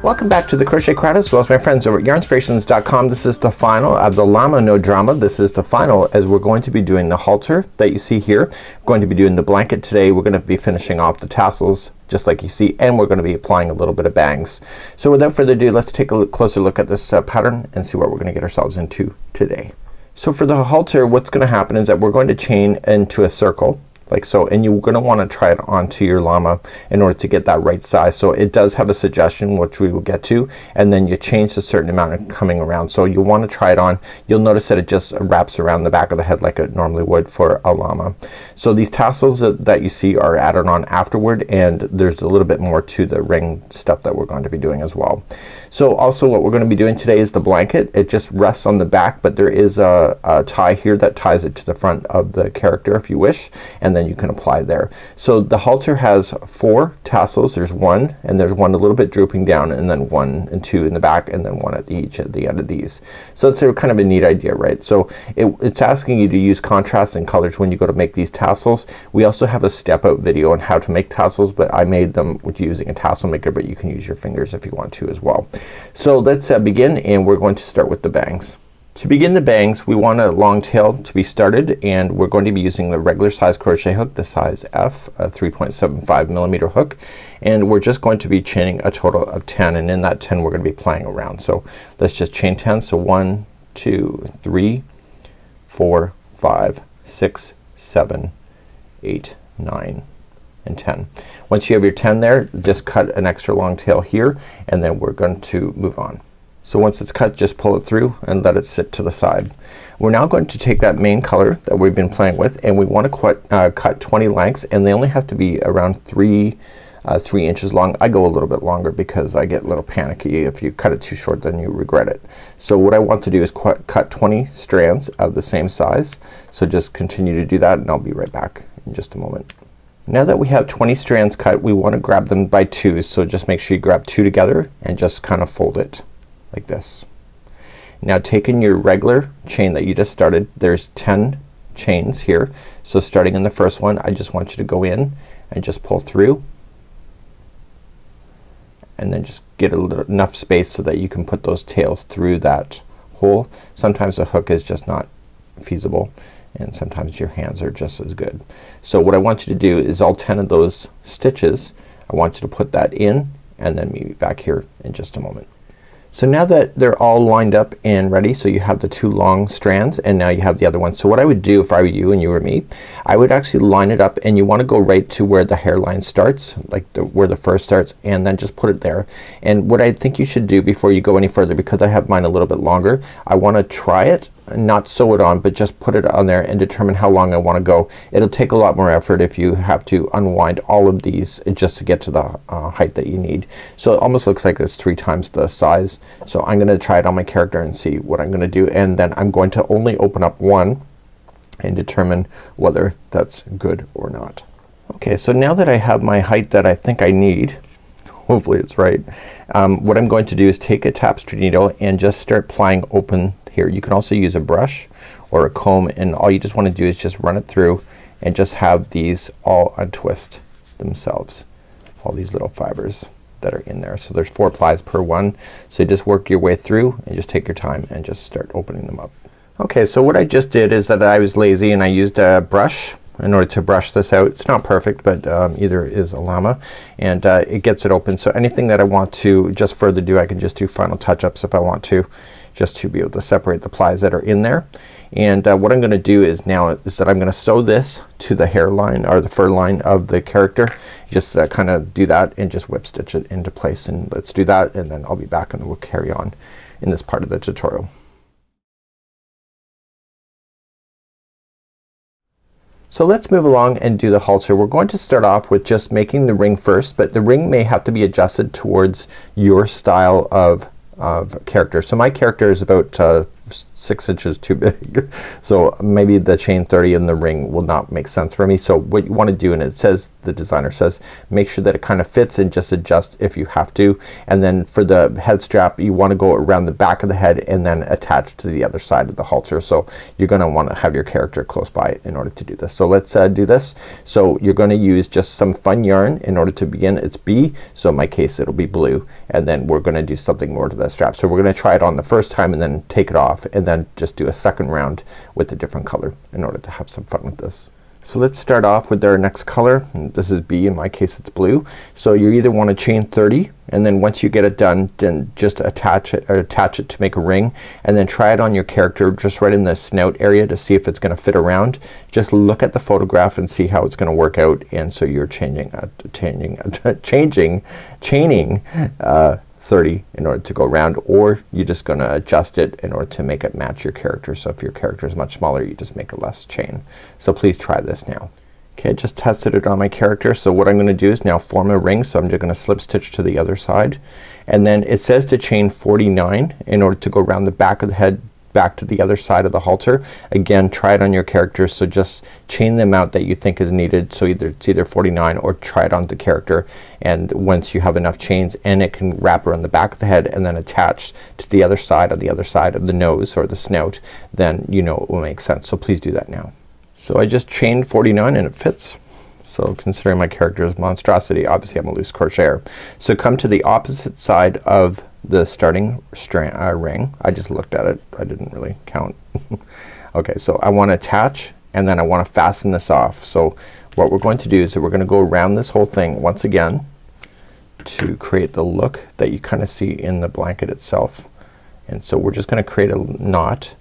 Welcome back to the Crochet Crowd, as well as my friends over at Yarnspirations.com. This is the final of the Llama-No-Drama. This is the final, as we're going to be doing the halter that you see here. We're going to be doing the blanket today. We're going to be finishing off the tassels just like you see, and we're going to be applying a little bit of bangs. So without further ado, let's take a closer look at this pattern and see what we're going to get ourselves into today. So for the halter, what's going to happen is that we're going to chain into a circle like so, and you're gonna want to try it onto your llama in order to get that right size. So it does have a suggestion which we will get to, and then you change a certain amount of coming around. So you want to try it on. You'll notice that it just wraps around the back of the head like it normally would for a llama. So these tassels that you see are added on afterward, and there's a little bit more to the ring stuff that we're going to be doing as well. So also what we're going to be doing today is the blanket. It just rests on the back, but there is a tie here that ties it to the front of the character if you wish, and then you can apply there. So the halter has 4 tassels. There's one, and there's one a little bit drooping down, and then 1 and 2 in the back, and then 1 at each at the end of these. So it's a kind of a neat idea, right? So it's asking you to use contrast and colors when you go to make these tassels. We also have a step out video on how to make tassels, but I made them with using a tassel maker, but you can use your fingers if you want to as well. So let's begin, and we're going to start with the bangs. To begin the bangs, we want a long tail to be started, and we're going to be using the regular size crochet hook, the size F, a 3.75 millimeter hook, and we're just going to be chaining a total of 10, and in that 10 we're going to be playing around. So let's just chain 10. So 1, 2, 3, 4, 5, 6, 7, 8, 9, and 10. Once you have your 10 there, just cut an extra long tail here, and then we're going to move on. So once it's cut, just pull it through and let it sit to the side. We're now going to take that main color that we've been playing with, and we want to cut 20 lengths, and they only have to be around 3 inches long. I go a little bit longer because I get a little panicky. If you cut it too short, then you regret it. So what I want to do is cut 20 strands of the same size. So just continue to do that, and I'll be right back in just a moment. Now that we have 20 strands cut, we want to grab them by 2s. So just make sure you grab 2 together and just kind of fold it like this. Now taking your regular chain that you just started, there's 10 chains here. So starting in the first one, I just want you to go in and just pull through, and then just get enough space so that you can put those tails through that hole. Sometimes a hook is just not feasible, and sometimes your hands are just as good. So what I want you to do is all 10 of those stitches, I want you to put that in, and then meet me back here in just a moment. So now that they're all lined up and ready, so you have the 2 long strands, and now you have the other one. So what I would do if I were you and you were me, I would actually line it up, and you want to go right to where the hairline starts, like where the fur starts, and then just put it there. And what I think you should do before you go any further, because I have mine a little bit longer, I want to try it, not sew it on, but just put it on there and determine how long I want to go. It'll take a lot more effort if you have to unwind all of these just to get to the height that you need. So it almost looks like it's 3 times the size. So I'm gonna try it on my character and see what I'm gonna do, and then I'm going to only open up one and determine whether that's good or not. Okay, so now that I have my height that I think I need, hopefully it's right, what I'm going to do is take a tapestry needle and just start plying open here. You can also use a brush or a comb, and all you just want to do is just run it through and just have these all untwist themselves, all these little fibers that are in there. So there's 4 plies per one, so just work your way through and just take your time and just start opening them up. Okay, so what I just did is that I was lazy and I used a brush in order to brush this out. It's not perfect, but either is a llama, and it gets it open. So anything that I want to just further do, I can just do final touch-ups if I want to, just to be able to separate the plies that are in there. And what I'm gonna do is now is that I'm gonna sew this to the hairline or the fur line of the character. Just kind of do that and just whip stitch it into place, and let's do that, and then I'll be back and we'll carry on in this part of the tutorial. So let's move along and do the halter. We're going to start off with just making the ring first, but the ring may have to be adjusted towards your style of character. So my character is about 6 inches too big. So maybe the chain 30 in the ring will not make sense for me. So what you want to do, and it says, the designer says, make sure that it kind of fits and just adjust if you have to. And then for the head strap, you want to go around the back of the head and then attach to the other side of the halter. So you're gonna want to have your character close by in order to do this. So let's do this. So you're gonna use just some fun yarn in order to begin. It's B, so in my case it'll be blue, and then we're gonna do something more to that strap. So we're gonna try it on the first time and then take it off and then just do a second round with a different color in order to have some fun with this. So let's start off with our next color. This is B, in my case it's blue. So you either want to chain 30 and then once you get it done, then just attach it to make a ring, and then try it on your character just right in the snout area to see if it's gonna fit around. Just look at the photograph and see how it's gonna work out. And so you're chaining 30 in order to go around, or you're just gonna adjust it in order to make it match your character. So if your character is much smaller, you just make a less chain. So please try this now. Okay, I just tested it on my character. So what I'm gonna do is now form a ring. So I'm just gonna slip stitch to the other side, and then it says to chain 49 in order to go around the back of the head back to the other side of the halter. Again, try it on your character. So just chain the amount that you think is needed. So it's either 49 or try it on the character, and once you have enough chains, and it can wrap around the back of the head and then attach to the other side of the nose or the snout, then you know it will make sense. So please do that now. So I just chained 49 and it fits. So considering my character's monstrosity, obviously I'm a loose crocheter. So come to the opposite side of the starting ring. I just looked at it. I didn't really count. Okay, so I want to attach and then I want to fasten this off. So what we're going to do is that we're going to go around this whole thing once again to create the look that you kind of see in the blanket itself. And so we're just gonna create a knot.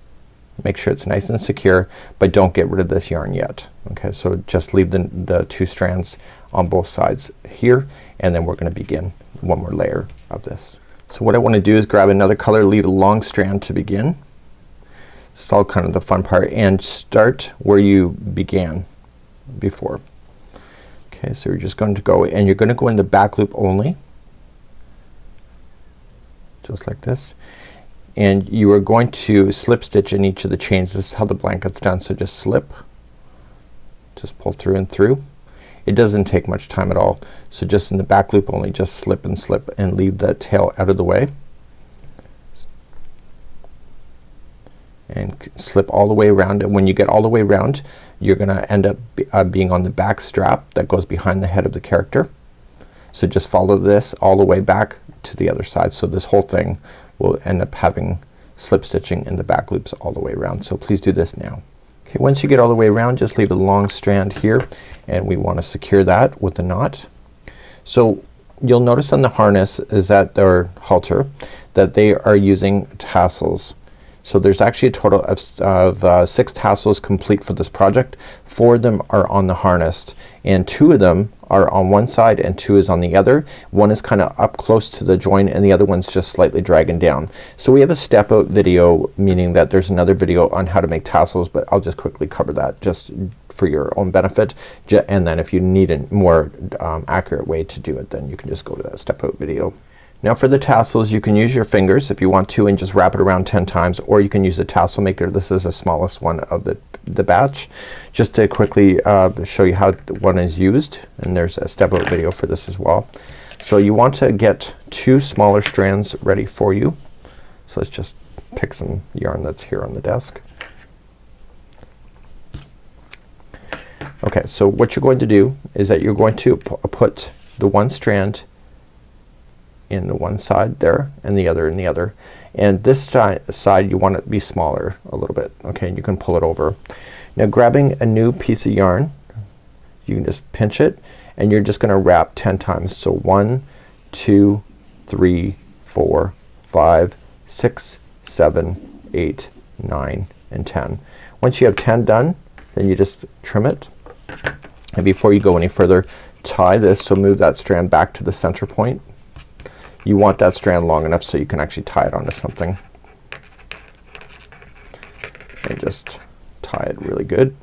Make sure it's nice and secure, but don't get rid of this yarn yet. Okay, so just leave the 2 strands on both sides here, and then we're gonna begin one more layer of this. So what I want to do is grab another color, leave a long strand to begin. It's all kind of the fun part, and start where you began before. Okay, so you're just going to go, and you're gonna go in the back loop only, just like this. And you are going to slip stitch in each of the chains. This is how the blanket's done. So just slip, just pull through and through. It doesn't take much time at all. So just in the back loop only, just slip and leave the tail out of the way. And slip all the way around, and when you get all the way around, you're gonna end up being on the back strap that goes behind the head of the character. So just follow this all the way back to the other side. So this whole thing will end up having slip stitching in the back loops all the way around. So please do this now. Okay, once you get all the way around, just leave a long strand here, and we want to secure that with a knot. So you'll notice on the harness is that their halter that they are using tassels. So there's actually a total of 6 tassels complete for this project. 4 of them are on the harness, and 2 of them are on one side and 2 is on the other. One is kind of up close to the join and the other one's just slightly dragging down. So we have a step out video, meaning that there's another video on how to make tassels, but I'll just quickly cover that just for your own benefit. And then if you need a more accurate way to do it, then you can just go to that step out video. Now for the tassels, you can use your fingers if you want to and just wrap it around 10 times, or you can use a tassel maker. This is the smallest one of the batch. Just to quickly show you how one is used, and there's a step out video for this as well. So you want to get 2 smaller strands ready for you. So let's just pick some yarn that's here on the desk. Okay, so what you're going to do is that you're going to put the one strand in the one side there and the other in the other, and this side you want it to be smaller a little bit. Okay, and you can pull it over. Now grabbing a new piece of yarn, you can just pinch it and you're just gonna wrap 10 times. So 1, 2, 3, 4, 5, 6, 7, 8, 9, and 10. Once you have 10 done, then you just trim it, and before you go any further, tie this. So move that strand back to the center point. You want that strand long enough so you can actually tie it onto something, and just tie it really good.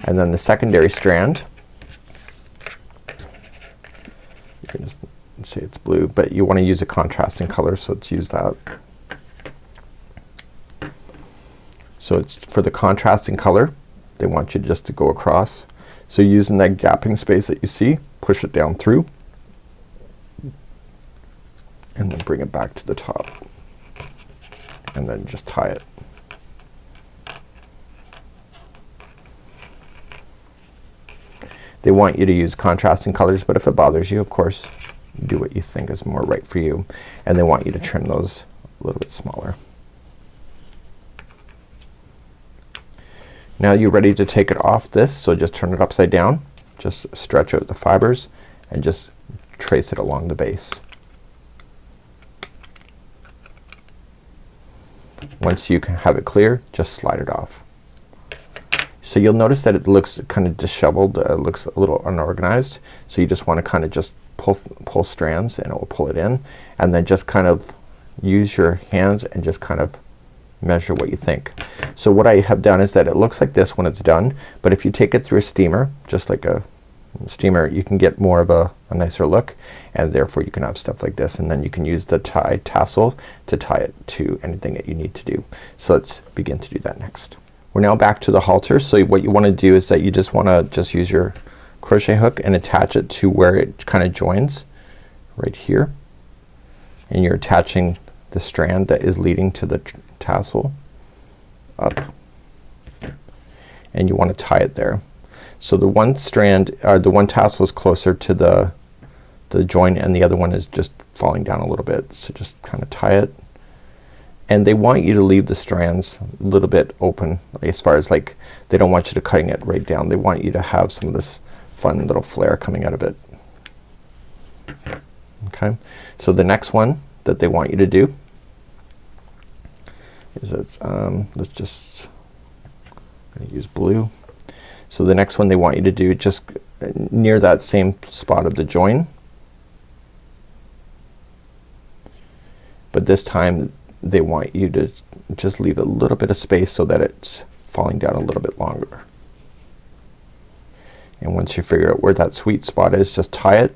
And then the secondary strand, you can just say it's blue, but you want to use a contrasting color, so let's use that. So it's for the contrasting color, they want you just to go across. So using that gapping space that you see, push it down through and then bring it back to the top and then just tie it. They want you to use contrasting colors, but if it bothers you, of course, do what you think is more right for you. And they want you to trim those a little bit smaller. Now you're ready to take it off this, so just turn it upside down. Just stretch out the fibers and just trace it along the base. Once you can have it clear, just slide it off. So you'll notice that it looks kind of disheveled, looks a little unorganized. So you just want to kind of just pull strands and it will pull it in, and then just kind of use your hands and just kind of measure what you think. So what I have done is that it looks like this when it's done, but if you take it through a steamer, just like a steamer, you can get more of a nicer look, and therefore you can have stuff like this, and then you can use the tie tassel to tie it to anything that you need to do. So let's begin to do that next. We're now back to the halter. So what you want to do is that you just want to just use your crochet hook and attach it to where it kind of joins right here, and you're attaching the strand that is leading to the tassel up, and you want to tie it there. So the one strand the one tassel is closer to the join, and the other one is just falling down a little bit. So just kind of tie it. And they want you to leave the strands a little bit open, as far as like they don't want you to cutting it right down. They want you to have some of this fun little flare coming out of it. Okay, so the next one that they want you to do is that let's just I'm gonna use blue. So the next one they want you to do just near that same spot of the join, but this time they want you to just leave a little bit of space so that it's falling down a little bit longer. And once you figure out where that sweet spot is, just tie it.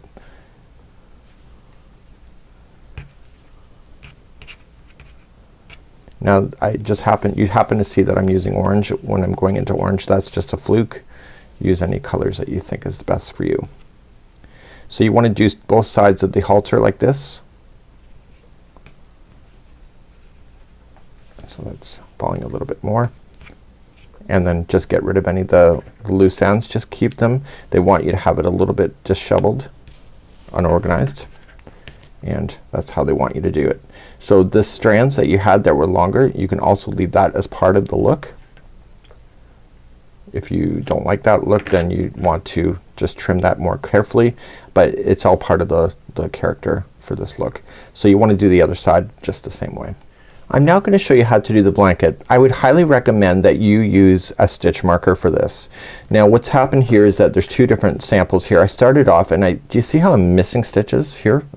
Now you happen to see that I'm using orange when I'm going into orange. That's just a fluke. Use any colors that you think is best for you. So you want to do both sides of the halter like this. So that's falling a little bit more, and then just get rid of any of the loose ends. Just keep them. They want you to have it a little bit disheveled, unorganized, and that's how they want you to do it. So the strands that you had that were longer, you can also leave that as part of the look. If you don't like that look, then you want to just trim that more carefully, but it's all part of the character for this look. So you want to do the other side just the same way. I'm now going to show you how to do the blanket. I would highly recommend that you use a stitch marker for this. Now what's happened here is that there's two different samples here. I started off and do you see how I'm missing stitches here?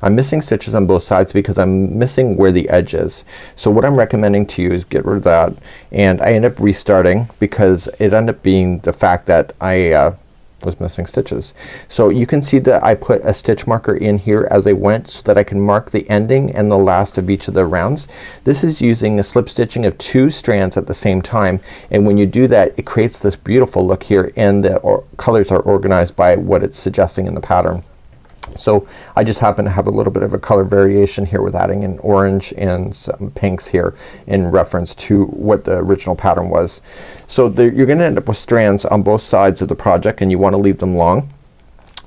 I'm missing stitches on both sides because I'm missing where the edge is. So what I'm recommending to you is get rid of that, and I end up restarting because it ended up being the fact that I was missing stitches. So you can see that I put a stitch marker in here as I went so that I can mark the ending and the last of each of the rounds. This is using a slip stitching of 2 strands at the same time, and when you do that it creates this beautiful look here, and the colors are organized by what it's suggesting in the pattern. So I just happen to have a little bit of a color variation here with adding an orange and some pinks here in reference to what the original pattern was. So you're gonna end up with strands on both sides of the project, and you want to leave them long.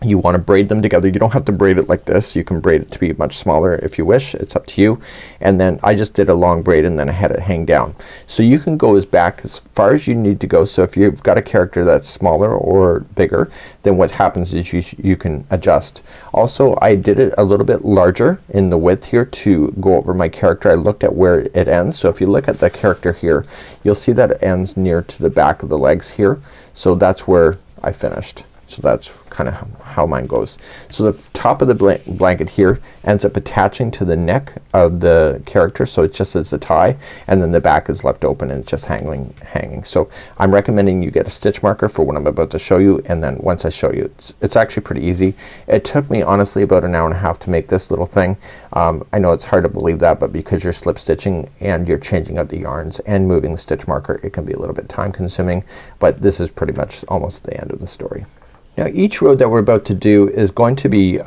You want to braid them together. You don't have to braid it like this. You can braid it to be much smaller if you wish. It's up to you. And then I just did a long braid and then I had it hang down. So you can go back as far as you need to go. So if you've got a character that's smaller or bigger, then what happens is you can adjust. Also I did it a little bit larger in the width here to go over my character. I looked at where it ends. So if you look at the character here, you'll see that it ends near to the back of the legs here. So that's where I finished. So that's kind of how mine goes. So the top of the blanket here ends up attaching to the neck of the character, so it just as a tie, and then the back is left open and it's just hanging. So I'm recommending you get a stitch marker for what I'm about to show you, and then once I show you, it's actually pretty easy. It took me honestly about an hour and a half to make this little thing. I know it's hard to believe that, but because you're slip stitching and you're changing out the yarns and moving the stitch marker, it can be a little bit time consuming, but this is pretty much almost the end of the story. Now each row that we're about to do is going to be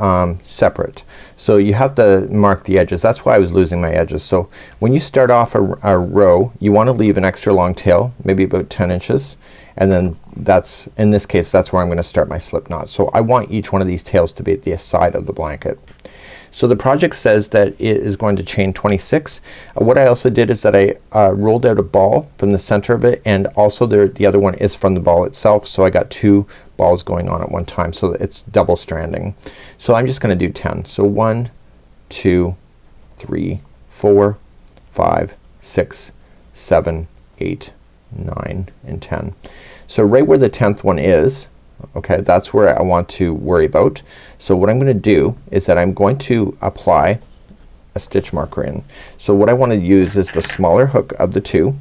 separate. So you have to mark the edges. That's why I was losing my edges. So when you start off a row, you want to leave an extra long tail, maybe about 10 inches. And then that's, in this case, that's where I'm going to start my slip knot. So I want each one of these tails to be at the side of the blanket. So the project says that it is going to chain 26. What I also did is that I rolled out a ball from the center of it, and also the other one is from the ball itself, so I got 2 balls going on at one time, so it's double stranding. So I'm just gonna do 10. So 1, 2, 3, 4, 5, 6, 7, 8, 9, and 10. So right where the 10th one is, okay, that's where I want to worry about. So what I'm gonna do is that I'm going to apply a stitch marker in. So what I want to use is the smaller hook of the 2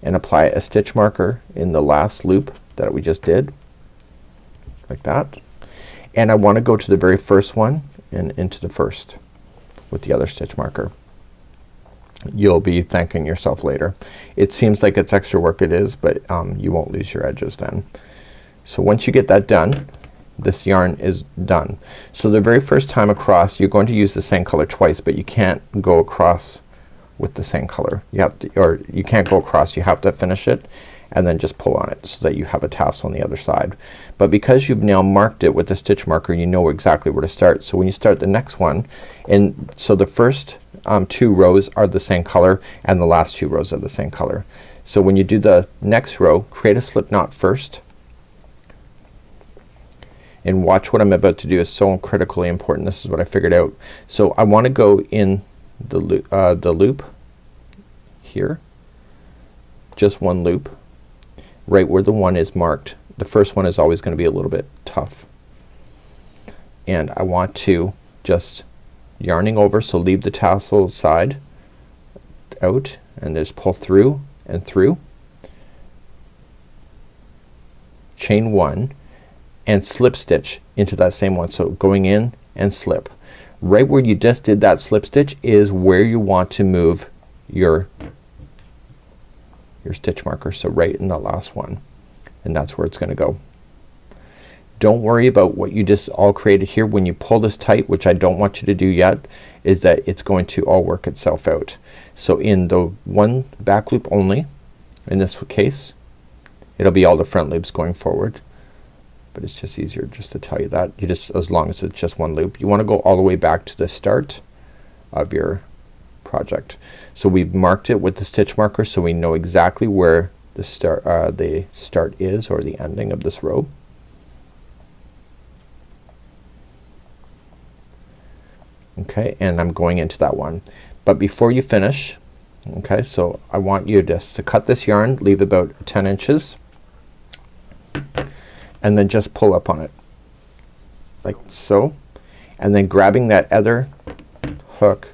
and apply a stitch marker in the last loop that we just did, like that. And I want to go to the very first one and into the first with the other stitch marker. You'll be thanking yourself later. It seems like it's extra work, it is, but you won't lose your edges then. So once you get that done, this yarn is done. So the very first time across, you're going to use the same color twice, but you can't go across with the same color. You have to, or you can't go across, you have to finish it and then just pull on it so that you have a tassel on the other side. But because you've now marked it with the stitch marker, you know exactly where to start. So when you start the next one, and so the first 2 rows are the same color and the last 2 rows are the same color. So when you do the next row, create a slip knot first. And watch what I'm about to do is so critically important. This is what I figured out. So I want to go in the loop here, just one loop, right where the 1 is marked. The first one is always going to be a little bit tough. And I want to just yarning over, so leave the tassel side out and just pull through and through. Chain 1 and slip stitch into that same one. So going in and slip. Right where you just did that slip stitch is where you want to move your stitch marker. So right in the last one, and that's where it's gonna go. Don't worry about what you just all created here. When you pull this tight, which I don't want you to do yet, is that it's going to all work itself out. So in the one back loop only, in this case, it'll be all the front loops going forward. But it's just easier just to tell you that. You just, as long as it's just one loop, you want to go all the way back to the start of your project. So we've marked it with the stitch marker, so we know exactly where the start is, or the ending of this row. Okay, and I'm going into that one. But before you finish, okay, so I want you just to cut this yarn, leave about 10 inches. And then just pull up on it like so, and then grabbing that other hook,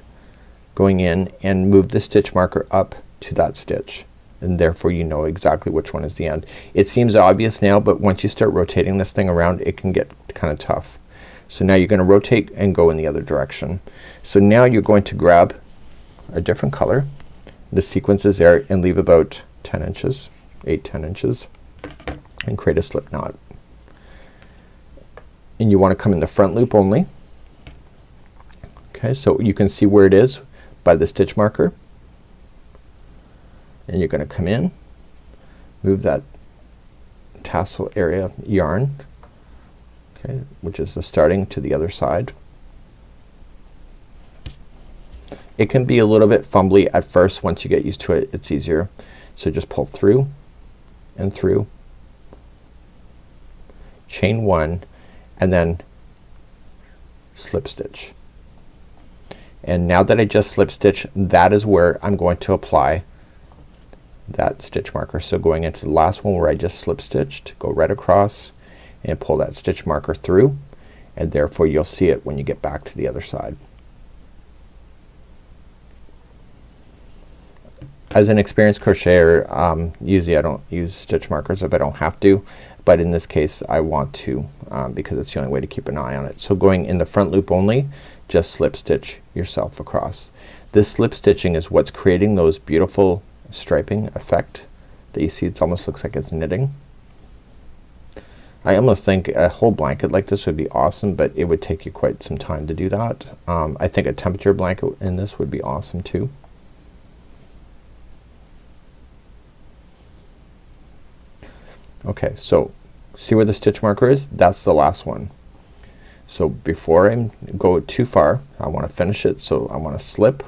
going in and move the stitch marker up to that stitch, and therefore you know exactly which one is the end. It seems obvious now, but once you start rotating this thing around, it can get kind of tough. So now you're gonna rotate and go in the other direction. So now you're going to grab a different color, the sequence is there, and leave about 10 inches, 8–10 inches, and create a slip knot. And you want to come in the front loop only. Okay, so you can see where it is by the stitch marker, and you're going to come in, move that tassel area yarn, okay, which is the starting, to the other side. It can be a little bit fumbly at first. Once you get used to it, it's easier. So just pull through and through, chain 1, and then slip stitch. And now that I just slip stitch, that is where I'm going to apply that stitch marker. So going into the last one where I just slip stitched, go right across and pull that stitch marker through, and therefore you'll see it when you get back to the other side. As an experienced crocheter, usually I don't use stitch markers if I don't have to, but in this case I want to because it's the only way to keep an eye on it. So going in the front loop only, just slip stitch yourself across. This slip stitching is what's creating those beautiful striping effect that you see. It almost looks like it's knitting. I almost think a whole blanket like this would be awesome, but it would take you quite some time to do that. I think a temperature blanket in this would be awesome too. Okay, so see where the stitch marker is? That's the last one. So before I go too far, I want to finish it, so I want to slip,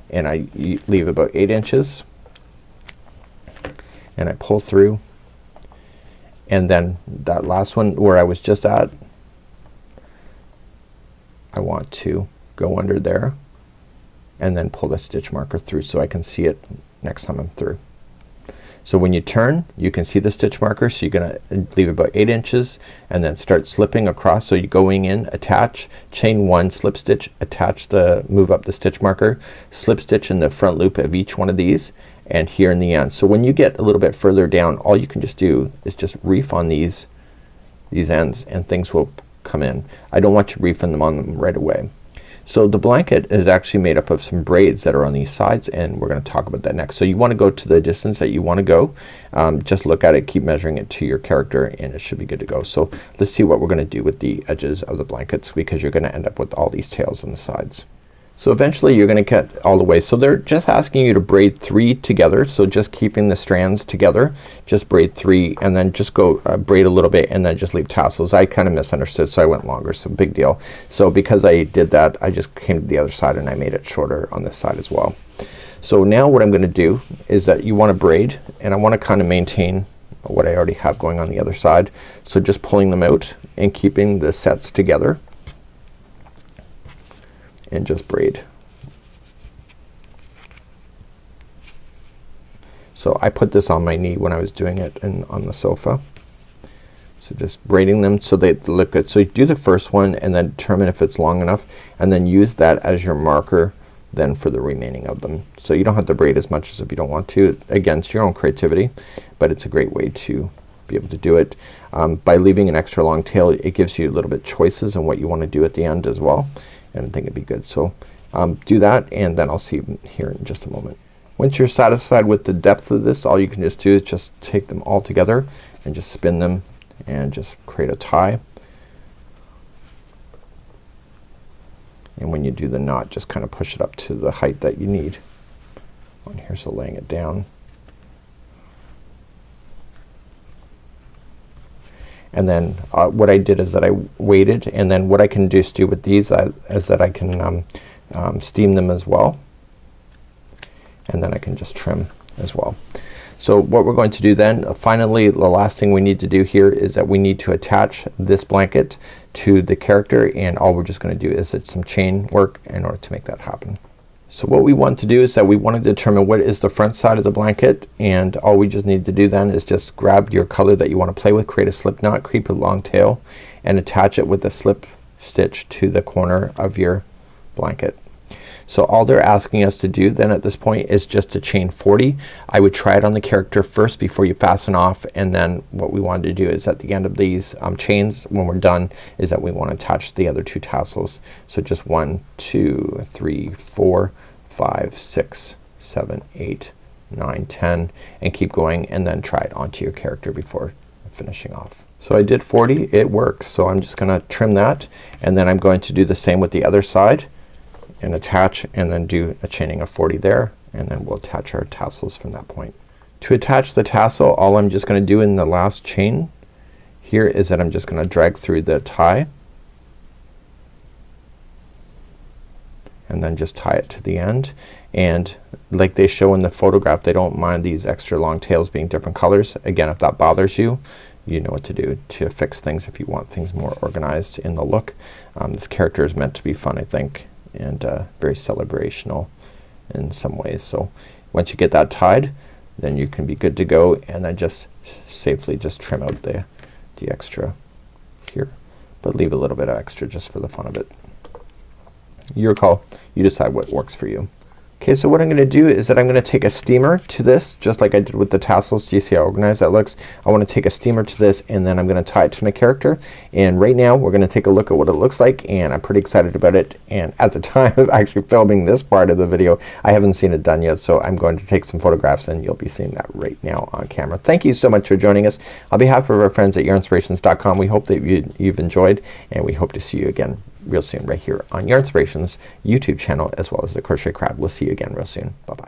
and I leave about 8 inches, and I pull through, and then that last one where I was just at, I want to go under there and then pull the stitch marker through so I can see it next time I'm through. So when you turn, you can see the stitch marker, so you're gonna leave about 8 inches and then start slipping across. So you're going in, attach, chain 1, slip stitch, attach the, move up the stitch marker, slip stitch in the front loop of each one of these, and here in the end. So when you get a little bit further down, all you can just do is just reef on these ends and things will come in. I don't want you reefing them on them right away. So the blanket is actually made up of some braids that are on these sides, and we're gonna talk about that next. So you wanna go to the distance that you wanna go. Just look at it, keep measuring it to your character, and it should be good to go. So let's see what we're gonna do with the edges of the blankets, because you're gonna end up with all these tails on the sides. So eventually you're gonna get all the way. So they're just asking you to braid 3 together. So just keeping the strands together, just braid 3 and then just go braid a little bit and then just leave tassels. I kind of misunderstood, so I went longer, so big deal. So because I did that, I just came to the other side and I made it shorter on this side as well. So now what I'm gonna do is that you wanna braid, and I wanna kind of maintain what I already have going on the other side. So just pulling them out and keeping the sets together, and just braid. So I put this on my knee when I was doing it on the sofa. So just braiding them so they look good. So you do the first one and then determine if it's long enough, and then use that as your marker then for the remaining of them. So you don't have to braid as much as if you don't want to. Again, it's your own creativity, but it's a great way to be able to do it. By leaving an extra long tail, it gives you a little bit choices on what you want to do at the end as well, and I think it'd be good. So do that, and then I'll see you here in just a moment. Once you're satisfied with the depth of this, all you can just do is just take them all together and just spin them and just create a tie. And when you do the knot, just kind of push it up to the height that you need on here, so laying it down. And then what I did is that I waited, and then what I can just do with these is that I can steam them as well, and then I can just trim as well. So what we're going to do then, finally, the last thing we need to do here is that we need to attach this blanket to the character, and all we're just gonna do is some chain work in order to make that happen. So what we want to do is that we want to determine what is the front side of the blanket, and all we just need to do then is just grab your color that you want to play with, create a slip knot, create a long tail, and attach it with a slip stitch to the corner of your blanket. So all they're asking us to do then at this point is just to chain 40. I would try it on the character first before you fasten off, and then what we want to do is at the end of these chains, when we're done, is that we want to attach the other 2 tassels. So just 1, 2, 3, 4, 5, 6, 7, 8, 9, 10, and keep going, and then try it onto your character before finishing off. So I did 40, it works. So I'm just gonna trim that, and then I'm going to do the same with the other side and attach, and then do a chaining of 40 there, and then we'll attach our tassels from that point. To attach the tassel, all I'm just gonna do in the last chain here is that I'm just gonna drag through the tie and then just tie it to the end. And like they show in the photograph, they don't mind these extra long tails being different colors. Again, if that bothers you, you know what to do to fix things if you want things more organized in the look. This character is meant to be fun, I think, and very celebrational in some ways. So once you get that tied, then you can be good to go, and then just safely just trim out the extra here, but leave a little bit of extra just for the fun of it. Your call. You decide what works for you. Okay, so what I'm gonna do is that I'm gonna take a steamer to this, just like I did with the tassels. Do you see how organized that looks? I wanna take a steamer to this, and then I'm gonna tie it to my character. And right now we're gonna take a look at what it looks like, and I'm pretty excited about it. And at the time of actually filming this part of the video, I haven't seen it done yet, so I'm going to take some photographs and you'll be seeing that right now on camera. Thank you so much for joining us. On behalf of our friends at Yarnspirations.com, we hope that you've enjoyed, and we hope to see you again real soon right here on Yarnspirations YouTube channel, as well as the Crochet Crowd. We'll see you again real soon. Bye bye.